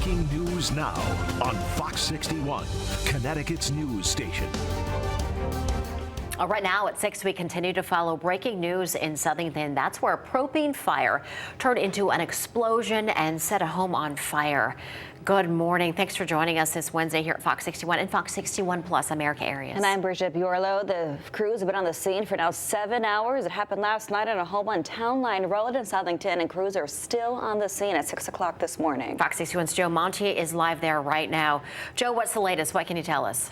Breaking news now on Fox 61, Connecticut's news station. Right now at 6, we continue to follow breaking news in Southernington. That's where a propane fire turned into an explosion and set a home on fire. Good morning. Thanks for joining us this Wednesday here at Fox 61 and Fox 61 Plus America areas. And I'm Bridget Buorlo. The crews have been on the scene for now 7 hours. It happened last night in a home on Town Line Road in Southernington, and crews are still on the scene at 6 o'clock this morning. Fox 61's Joe Monty is live there right now. Joe, what's the latest? What can you tell us?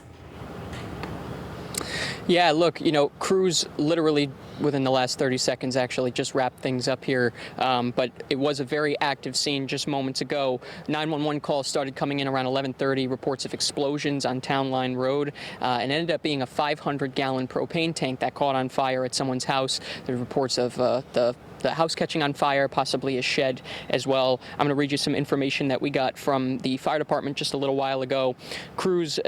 Yeah, look, crews literally within the last 30 seconds actually just wrapped things up here. But it was a very active scene just moments ago. 911 calls started coming in around 11:30, reports of explosions on Town Line Road, and ended up being a 500-gallon propane tank that caught on fire at someone's house. There are reports of the house catching on fire, possibly a shed as well. I'm going to read you some information that we got from the fire department just a little while ago. Crews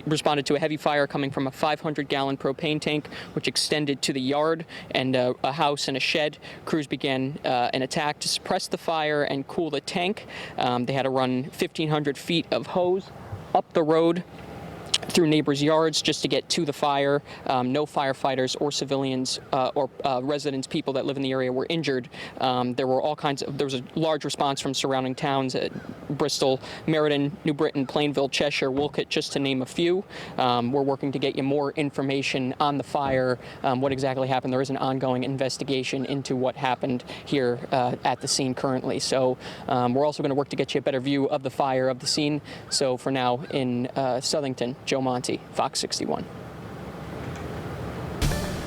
responded to a heavy fire coming from a 500-gallon propane tank, which extended to the yard and a house and a shed. Crews began an attack to suppress the fire and cool the tank. They had to run 1,500 feet of hose up the road through neighbors' yards just to get to the fire. No firefighters or civilians or residents, people that live in the area, were injured. There was a large response from surrounding towns, Bristol, Meriden, New Britain, Plainville, Cheshire, Wolcott, just to name a few. We're working to get you more information on the fire, what exactly happened. There is an ongoing investigation into what happened here at the scene currently. So we're also going to work to get you a better view of the fire, of the scene. So for now, in Southernington, Joe Monty, Fox 61.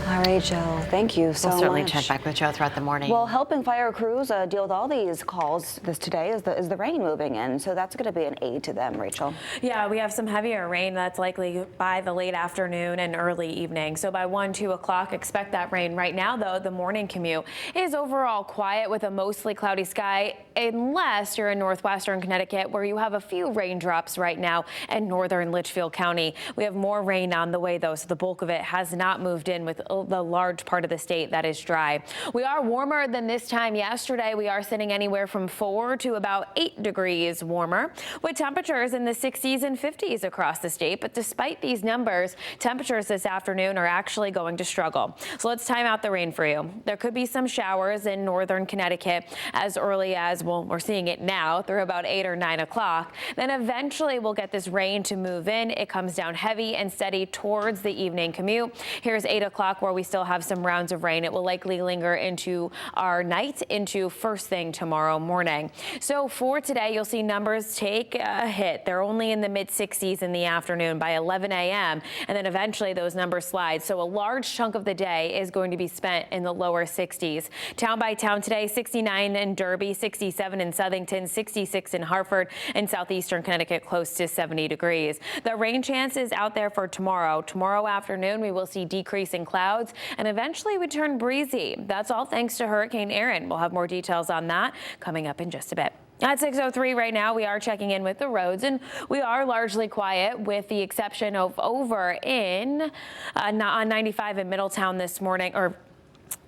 All right, Joe. Thank you so much. We'll certainly check back with Joe throughout the morning. Well, helping fire crews deal with all these calls today is the rain moving in, so that's going to be an aid to them, Rachel. Yeah, we have some heavier rain that's likely by the late afternoon and early evening. So by 1, 2 o'clock, expect that rain. Right now, though, the morning commute is overall quiet with a mostly cloudy sky, unless you're in northwestern Connecticut, where you have a few raindrops right now in northern Litchfield County. We have more rain on the way, though, so the bulk of it has not moved in with the large part of the state that is dry. We are warmer than this time yesterday. We are sitting anywhere from 4 to about 8 degrees warmer, with temperatures in the 60s and 50s across the state. But despite these numbers, temperatures this afternoon are actually going to struggle. So let's time out the rain for you. There could be some showers in northern Connecticut as early as, well, we're seeing it now through about 8 or 9 o'clock. Then eventually we'll get this rain to move in. It comes down heavy and steady towards the evening commute. Here's 8 o'clock, where we still have some rounds of rain. It will likely linger into our night, into first thing tomorrow morning. So for today, you'll see numbers take a hit. They're only in the mid 60s in the afternoon by 11 a.m. and then eventually those numbers slide. So a large chunk of the day is going to be spent in the lower 60s. Town by town today, 69 in Derby, 67 in Southington, 66 in Hartford, and southeastern Connecticut close to 70 degrees. The rain chance is out there for tomorrow. Tomorrow afternoon, we will see decreasing clouds and eventually we turn breezy. That's all thanks to Hurricane Erin. We'll have more details on that coming up in just a bit. At 6:03 right now, we are checking in with the roads, and we are largely quiet with the exception of over on 95 in Middletown this morning, or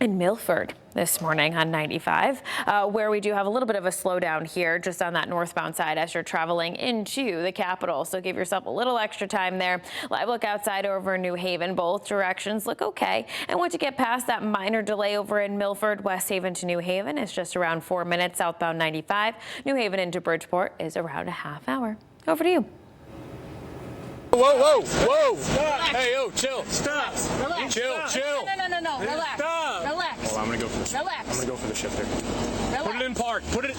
in Milford this morning on 95, where we do have a little bit of a slowdown here just on that northbound side as you're traveling into the capital. So give yourself a little extra time there. Live look outside over New Haven. Both directions look okay. And once you get past that minor delay over in Milford, West Haven to New Haven is just around 4 minutes. Southbound 95, New Haven into Bridgeport is around a half hour. Over to you. Whoa, whoa, whoa. Stop. Hey, yo, chill. Stop. Relax. Chill. No. Relax. Stop. Relax. Oh, I'm going to go for the shift. Relax. I'm going to go for the shift here. Relax. Put it in park. Put it in.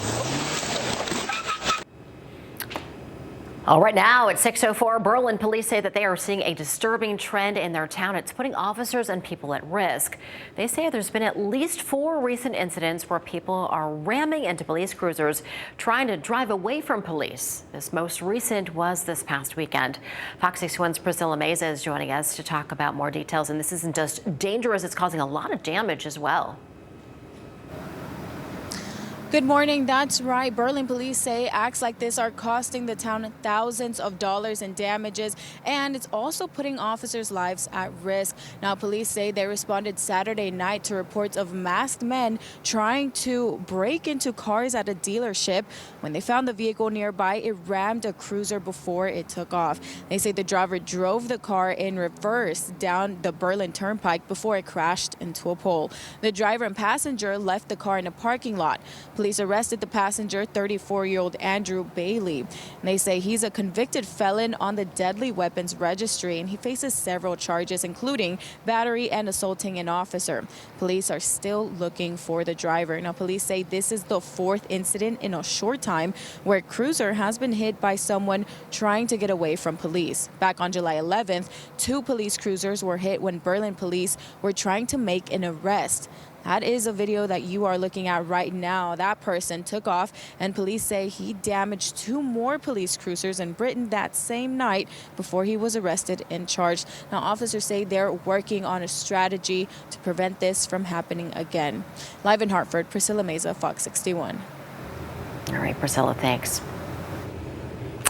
All right, now at 6:04, Berlin police say that they are seeing a disturbing trend in their town. It's putting officers and people at risk. They say there's been at least 4 recent incidents where people are ramming into police cruisers trying to drive away from police. This most recent was this past weekend. Fox 61's Priscilla Meza is joining us to talk about more details. And this isn't just dangerous, it's causing a lot of damage as well. Good morning. That's right. Berlin police say acts like this are costing the town thousands of dollars in damages, and it's also putting officers' lives at risk. Now, police say they responded Saturday night to reports of masked men trying to break into cars at a dealership. When they found the vehicle nearby, it rammed a cruiser before it took off. They say the driver drove the car in reverse down the Berlin Turnpike before it crashed into a pole. The driver and passenger left the car in a parking lot. Police arrested the passenger, 34-year-old Andrew Bailey. And they say he's a convicted felon on the deadly weapons registry, and he faces several charges, including battery and assaulting an officer. Police are still looking for the driver. Now, police say this is the fourth incident in a short time where a cruiser has been hit by someone trying to get away from police. Back on July 11th, 2 police cruisers were hit when Berlin police were trying to make an arrest. That is a video that you are looking at right now. That person took off, and police say he damaged 2 more police cruisers in Britain that same night before he was arrested and charged. Now, officers say they're working on a strategy to prevent this from happening again. Live in Hartford, Priscilla Meza, Fox 61. All right, Priscilla, thanks.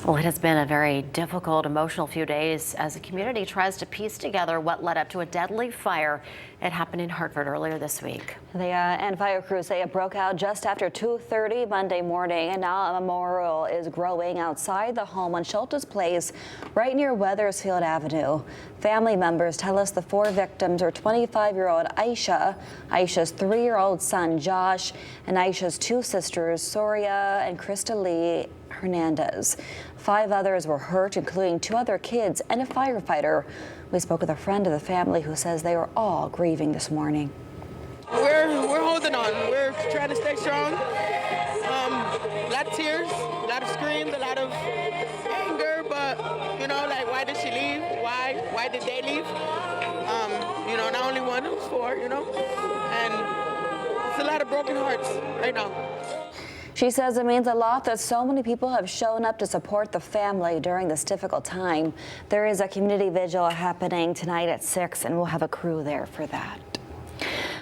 Well, it has been a very difficult, emotional few days as the community tries to piece together what led up to a deadly fire. It happened in Hartford earlier this week. And fire crews say it broke out just after 2:30 Monday morning, and now a memorial is growing outside the home on Schultes Place, right near Weathersfield Avenue. Family members tell us the 4 victims are 25-year-old Aisha, Aisha's 3-year-old son Josh, and Aisha's 2 sisters Soria and Krista Lee Hernandez. 5 others were hurt, including 2 other kids and a firefighter. We spoke with a friend of the family who says they were all grieving this morning. We're holding on. We're trying to stay strong. A lot of tears, a lot of screams, a lot of anger, but like, why did she leave? Why did they leave? Not only one, it was 4, and it's a lot of broken hearts right now. She says it means a lot that so many people have shown up to support the family during this difficult time. There is a community vigil happening tonight at 6, and we'll have a crew there for that.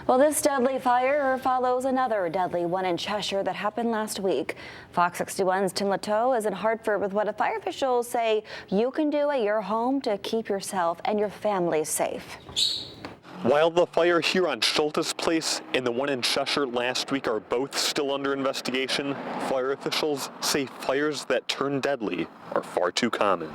Well, this deadly fire follows another deadly one in Cheshire that happened last week. Fox 61's Tim Latow is in Hartford with what fire officials say you can do at your home to keep yourself and your family safe. While the fire here on Schultes Place and the one in Cheshire last week are both still under investigation, fire officials say fires that turn deadly are far too common.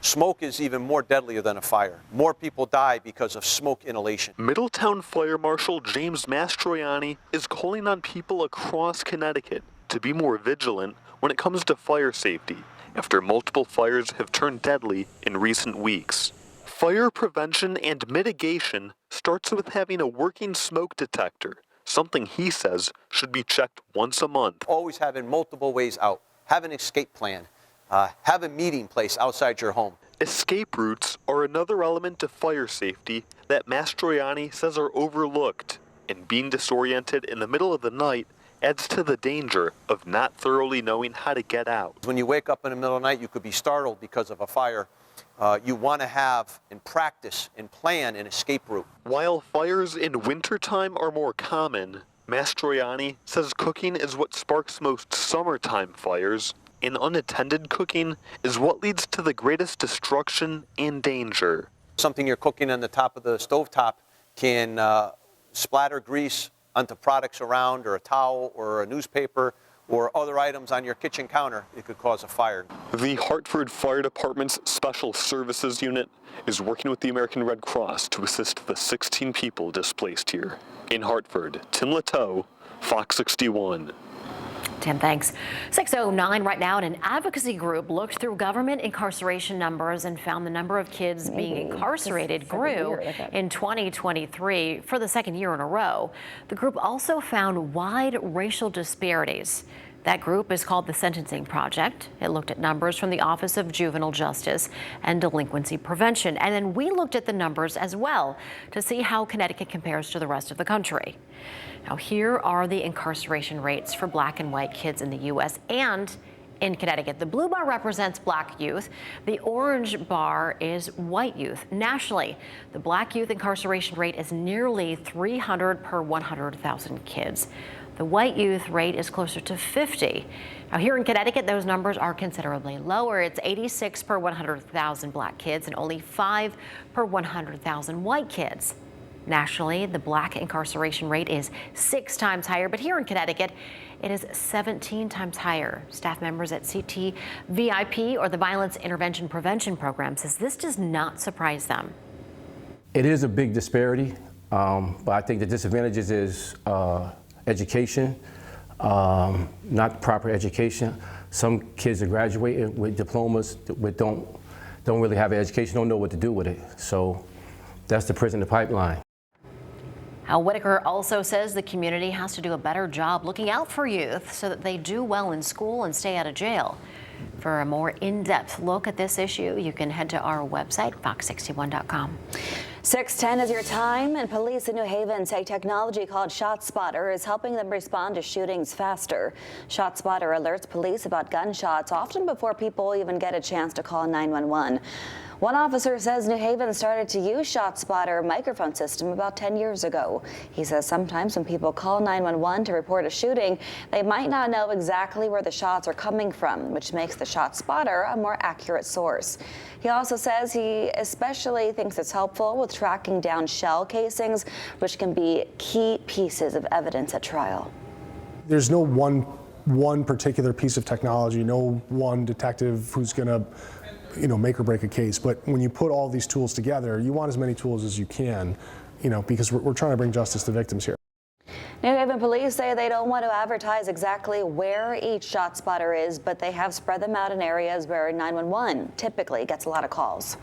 Smoke is even more deadlier than a fire. More people die because of smoke inhalation. Middletown Fire Marshal James Mastroianni is calling on people across Connecticut to be more vigilant when it comes to fire safety after multiple fires have turned deadly in recent weeks. Fire prevention and mitigation starts with having a working smoke detector, something he says should be checked once a month. Always having multiple ways out. Have an escape plan. Have a meeting place outside your home. Escape routes are another element to fire safety that Mastroianni says are overlooked, and being disoriented in the middle of the night adds to the danger of not thoroughly knowing how to get out. When you wake up in the middle of the night, you could be startled because of a fire. You want to have and practice and plan an escape route. While fires in wintertime are more common, Mastroianni says cooking is what sparks most summertime fires, and unattended cooking is what leads to the greatest destruction and danger. Something you're cooking on the top of the stovetop can splatter grease onto products around, or a towel or a newspaper or other items on your kitchen counter. It could cause a fire. The Hartford Fire Department's Special Services Unit is working with the American Red Cross to assist the 16 people displaced here. In Hartford, Tim Latow, Fox 61. Tim, thanks. 6:09 right now, and an advocacy group looked through government incarceration numbers and found the number of kids being incarcerated grew in 2023 for the 2nd year in a row. The group also found wide racial disparities. That group is called the Sentencing Project. It looked at numbers from the Office of Juvenile Justice and Delinquency Prevention. And then we looked at the numbers as well to see how Connecticut compares to the rest of the country. Now, here are the incarceration rates for black and white kids in the U.S. and in Connecticut. The blue bar represents black youth. The orange bar is white youth. Nationally, the black youth incarceration rate is nearly 300 per 100,000 kids. The white youth rate is closer to 50. Now here in Connecticut, those numbers are considerably lower. It's 86 per 100,000 black kids and only 5 per 100,000 white kids. Nationally, the black incarceration rate is 6 times higher, but here in Connecticut, it is 17 times higher. Staff members at CTVIP, or the Violence Intervention Prevention Program, says this does not surprise them. It is a big disparity, but I think the disadvantages is education, not proper education. Some kids are graduating with diplomas, but don't really have an education, don't know what to do with it. So that's the prison in the pipeline. Whitaker also says the community has to do a better job looking out for youth so that they do well in school and stay out of jail. For a more in-depth look at this issue, you can head to our website, fox61.com. 6:10 is your time, and police in New Haven say technology called ShotSpotter is helping them respond to shootings faster. ShotSpotter alerts police about gunshots often before people even get a chance to call 911. One officer says New Haven started to use ShotSpotter microphone system about 10 years ago. He says sometimes when people call 911 to report a shooting, they might not know exactly where the shots are coming from, which makes the ShotSpotter a more accurate source. He also says he especially thinks it's helpful with tracking down shell casings, which can be key pieces of evidence at trial. There's no one particular piece of technology, no one detective who's going to make or break a case. But when you put all these tools together, you want as many tools as you can, because we're trying to bring justice to victims here. New Haven police say they don't want to advertise exactly where each ShotSpotter is, but they have spread them out in areas where 911 typically gets a lot of calls.